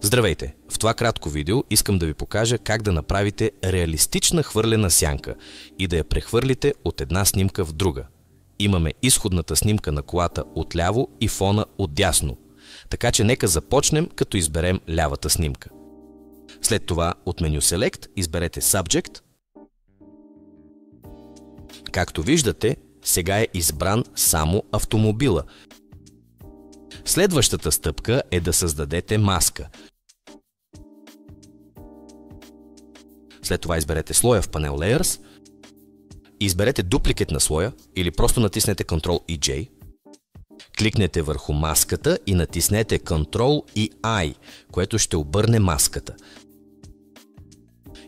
Здравейте! В това кратко видео искам да ви покажа как да направите реалистична хвърлена сянка и да я прехвърлите от една снимка в друга. Имаме изходната снимка на колата отляво и фона отдясно. Така че нека започнем, като изберем лявата снимка. След това от меню Select изберете Subject. Както виждате, сега е избран само автомобила. Следващата стъпка е да създадете маска. След това изберете слоя в панел Layers, изберете дупликет на слоя или просто натиснете Ctrl и J. Кликнете върху маската и натиснете Ctrl и I, което ще обърне маската.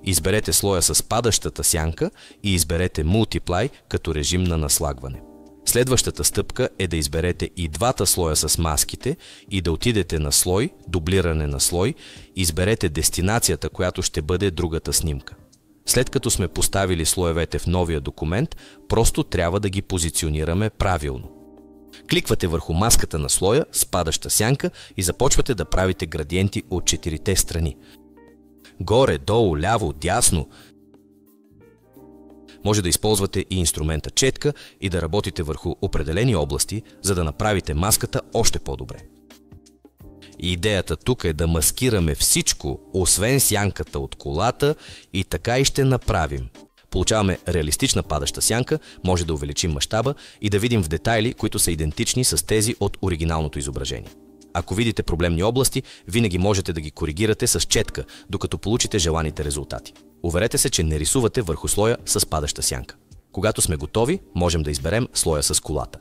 Изберете слоя с падащата сянка и изберете Multiply като режим на наслагване. Следващата стъпка е да изберете и двата слоя с маските и да отидете на слой, дублиране на слой, изберете дестинацията, която ще бъде другата снимка. След като сме поставили слоевете в новия документ, просто трябва да ги позиционираме правилно. Кликвате върху маската на слоя с падаща сянка и започвате да правите градиенти от четирите страни. Горе, долу, ляво, дясно. Може да използвате и инструмента четка и да работите върху определени области, за да направите маската още по-добре. Идеята тук е да маскираме всичко, освен сянката от колата, и така и ще направим. Получаваме реалистична падаща сянка, може да увеличим мащаба и да видим в детайли, които са идентични с тези от оригиналното изображение. Ако видите проблемни области, винаги можете да ги коригирате с четка, докато получите желаните резултати. Уверете се, че не рисувате върху слоя с падаща сянка. Когато сме готови, можем да изберем слоя с колата.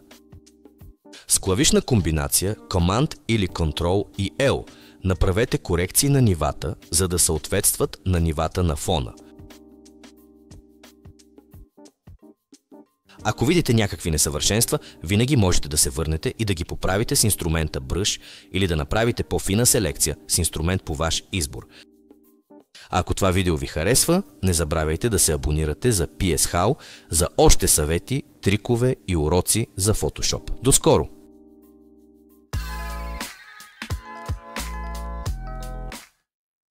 С клавишна комбинация Command или Ctrl и L направете корекции на нивата, за да съответстват на нивата на фона. Ако видите някакви несъвършенства, винаги можете да се върнете и да ги поправите с инструмента Brush или да направите по-фина селекция с инструмент по ваш избор. Ако това видео ви харесва, не забравяйте да се абонирате за PS How за още съвети, трикове и уроци за Photoshop. До скоро!